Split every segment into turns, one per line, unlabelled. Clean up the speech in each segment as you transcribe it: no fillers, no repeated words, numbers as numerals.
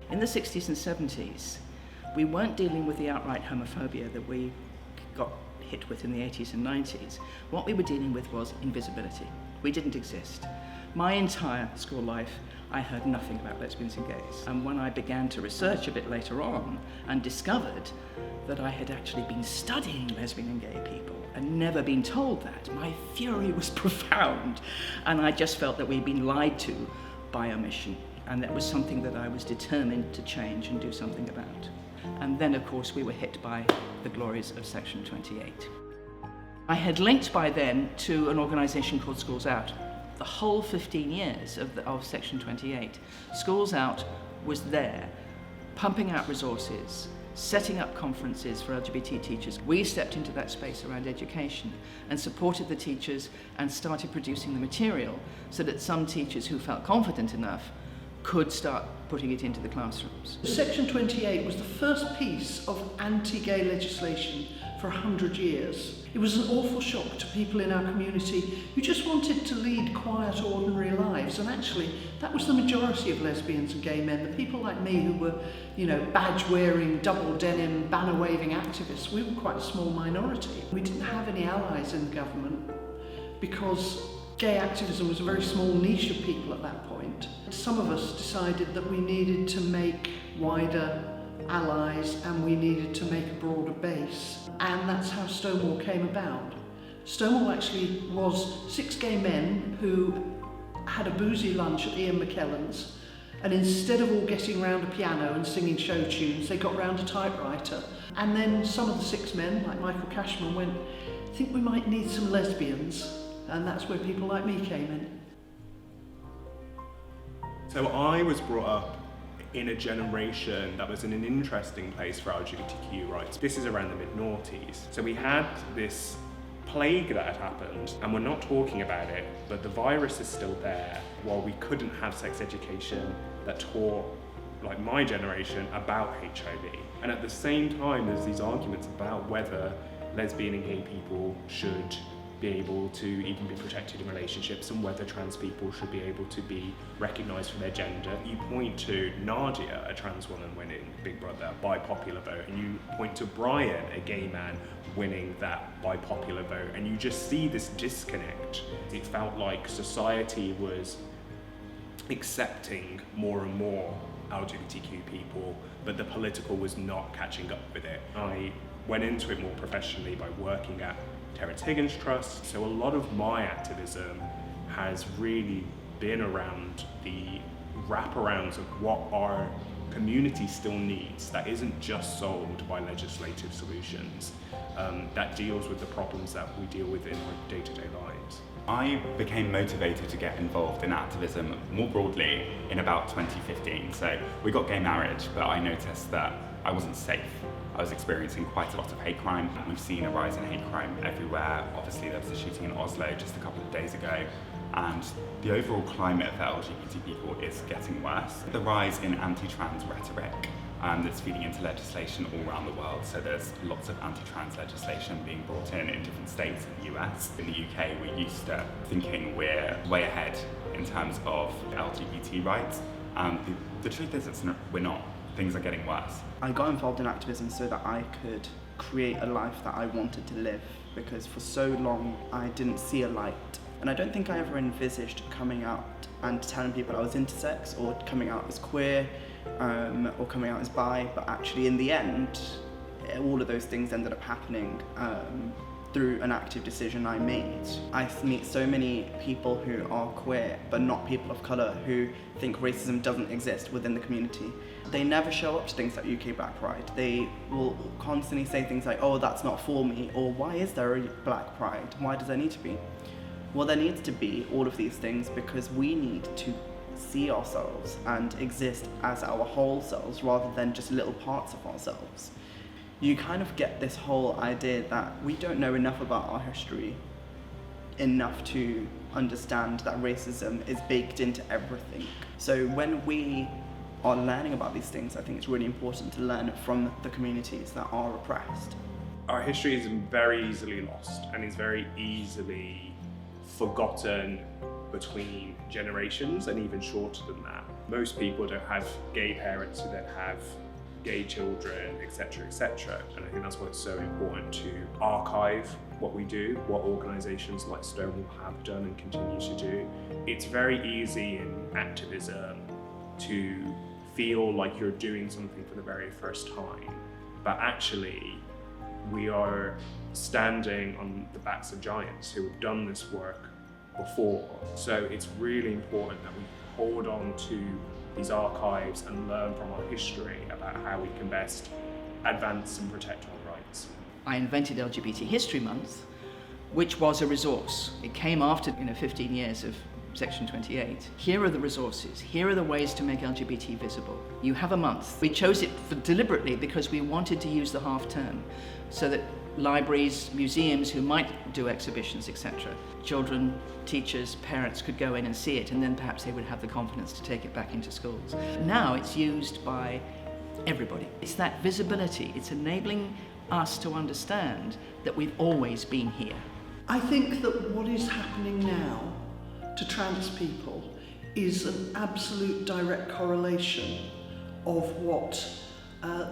In the 60s and 70s, we weren't dealing with the outright homophobia that we got hit with in the 80s and 90s. What we were dealing with was invisibility. We didn't exist. My entire school life, I heard nothing about lesbians and gays. And when I began to research a bit later on and discovered that I had actually been studying lesbian and gay people and never been told that, my fury was profound. And I just felt that we'd been lied to by omission. And that was something that I was determined to change and do something about. And then, of course, we were hit by the glories of Section 28. I had linked by then to an organisation called Schools Out. The whole 15 years of Section 28, Schools Out was there, pumping out resources, setting up conferences for LGBT teachers. We stepped into that space around education and supported the teachers and started producing the material so that some teachers who felt confident enough could start putting it into the classrooms.
Section 28 was the first piece of anti-gay legislation for 100 years. It was an awful shock to people in our community who just wanted to lead quiet, ordinary lives, and actually that was the majority of lesbians and gay men. The people like me who were, badge-wearing, double denim, banner-waving activists, we were quite a small minority. We didn't have any allies in the government because gay activism was a very small niche of people at that point. Some of us decided that we needed to make wider allies and we needed to make a broader base. And that's how Stonewall came about. Stonewall actually was 6 gay men who had a boozy lunch at Ian McKellen's, and instead of all getting round a piano and singing show tunes, they got round a typewriter. And then some of the 6 men, like Michael Cashman, went, I think we might need some lesbians. And that's where people like me came in.
So I was brought up in a generation that was in an interesting place for LGBTQ rights. This is around the mid-noughties. So we had this plague that had happened, and we're not talking about it, but the virus is still there, while we couldn't have sex education that taught, like my generation, about HIV. And at the same time, there's these arguments about whether lesbian and gay people should be able to even be protected in relationships and whether trans people should be able to be recognised for their gender. You point to Nadia, a trans woman winning Big Brother by popular vote, and you point to Brian, a gay man, winning that by popular vote, and you just see this disconnect. It felt like society was accepting more and more LGBTQ people, but the political was not catching up with it. I went into it more professionally by working at Terence Higgins Trust, so a lot of my activism has really been around the wraparounds of what our community still needs, that isn't just solved by legislative solutions, that deals with the problems that we deal with in our day-to-day lives.
I became motivated to get involved in activism more broadly in about 2015. So we got gay marriage, but I noticed that I wasn't safe. I was experiencing quite a lot of hate crime. We've seen a rise in hate crime everywhere. Obviously there was a shooting in Oslo just a couple of days ago, and the overall climate for LGBT people is getting worse. The rise in anti-trans rhetoric that's feeding into legislation all around the world. So there's lots of anti-trans legislation being brought in different states in the US. In the UK, we're used to thinking we're way ahead in terms of LGBT rights. The truth is we're not. Things are getting worse.
I got involved in activism so that I could create a life that I wanted to live, because for so long I didn't see a light. And I don't think I ever envisaged coming out and telling people I was intersex or coming out as queer or coming out as bi, but actually in the end all of those things ended up happening through an active decision I made. I meet so many people who are queer but not people of colour who think racism doesn't exist within the community. They never show up to things like UK Black Pride. They will constantly say things like, oh, that's not for me, or why is there a Black Pride? Why does there need to be? Well, there needs to be all of these things because we need to see ourselves and exist as our whole selves rather than just little parts of ourselves. You kind of get this whole idea that we don't know enough about our history, enough to understand that racism is baked into everything. So when we are learning about these things, I think it's really important to learn from the communities that are oppressed.
Our history is very easily lost and is very easily forgotten between generations and even shorter than that. Most people don't have gay parents who then have gay children, etc., etc. And I think that's why it's so important to archive what we do, what organisations like Stonewall have done and continue to do. It's very easy in activism to feel like you're doing something for the very first time, but actually we are standing on the backs of giants who have done this work before. So it's really important that we hold on to these archives and learn from our history about how we can best advance and protect our rights.
I invented LGBT History Month, which was a resource. It came after 15 years of Section 28. Here are the resources. Here are the ways to make LGBT visible. You have a month. We chose it deliberately because we wanted to use the half term so that libraries, museums who might do exhibitions, etc., children, teachers, parents could go in and see it, and then perhaps they would have the confidence to take it back into schools. Now it's used by everybody. It's that visibility. It's enabling us to understand that we've always been here.
I think that what is happening now to trans people is an absolute direct correlation of what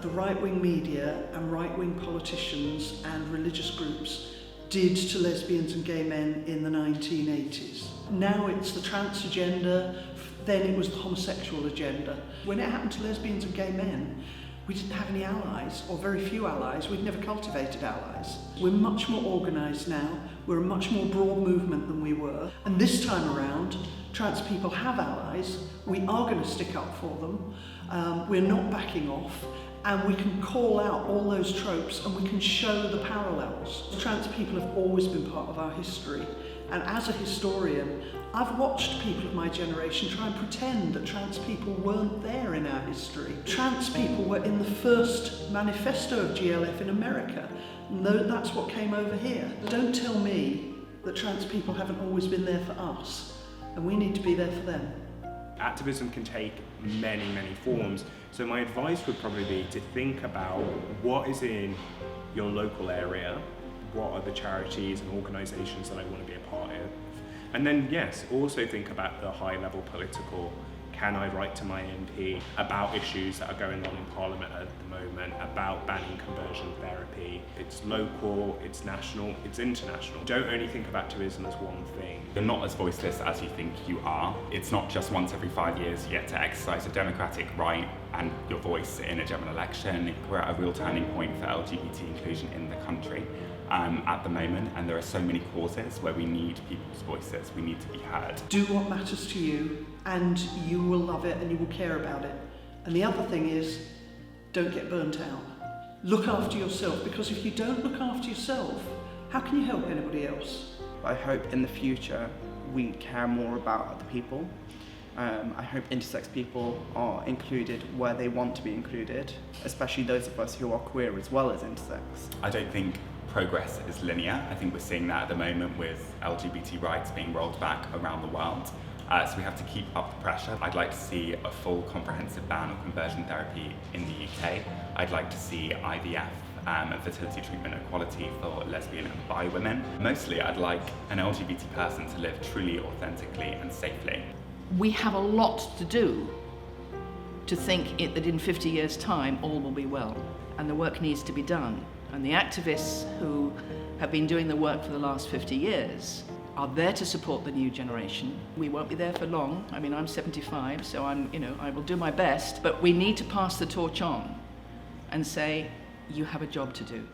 the right-wing media and right-wing politicians and religious groups did to lesbians and gay men in the 1980s. Now it's the trans agenda, then it was the homosexual agenda. When it happened to lesbians and gay men, we didn't have any allies, or very few allies. We'd never cultivated allies. We're much more organised now. We're a much more broad movement than we were. And this time around, trans people have allies. We are going to stick up for them. We're not backing off. And we can call out all those tropes and we can show the parallels. Trans people have always been part of our history. And as a historian, I've watched people of my generation try and pretend that trans people weren't there in our history. Trans people were in the first manifesto of GLF in America. No, that's what came over here. Don't tell me that trans people haven't always been there for us, and we need to be there for them.
Activism can take many, many forms. So my advice would probably be to think about what is in your local area, what are the charities and organisations that I want to be a part of. And then, yes, also think about the high-level political. Can I write to my MP about issues that are going on in Parliament at the moment, about banning conversion therapy? It's local, it's national, it's international. Don't only think of activism as one thing.
You're not as voiceless as you think you are. It's not just once every 5 years you get to exercise a democratic right and your voice in a general election. We're at a real turning point for LGBT inclusion in the country at the moment, and there are so many causes where we need people's voices. We need to be heard.
Do what matters to you, and you will love it and you will care about it. And the other thing is, don't get burnt out. Look after yourself, because if you don't look after yourself, how can you help anybody else?
I hope in the future we care more about other people. I hope intersex people are included where they want to be included, especially those of us who are queer as well as intersex.
I don't think progress is linear. I think we're seeing that at the moment with LGBT rights being rolled back around the world. So we have to keep up the pressure. I'd like to see a full comprehensive ban on conversion therapy in the UK. I'd like to see IVF and fertility treatment equality for lesbian and bi women. Mostly, I'd like an LGBT person to live truly, authentically and safely.
We have a lot to do to think that in 50 years' time all will be well, and the work needs to be done. And the activists who have been doing the work for the last 50 years are there to support the new generation. We won't be there for long. I mean, I'm 75, so I will do my best, but we need to pass the torch on and say, you have a job to do.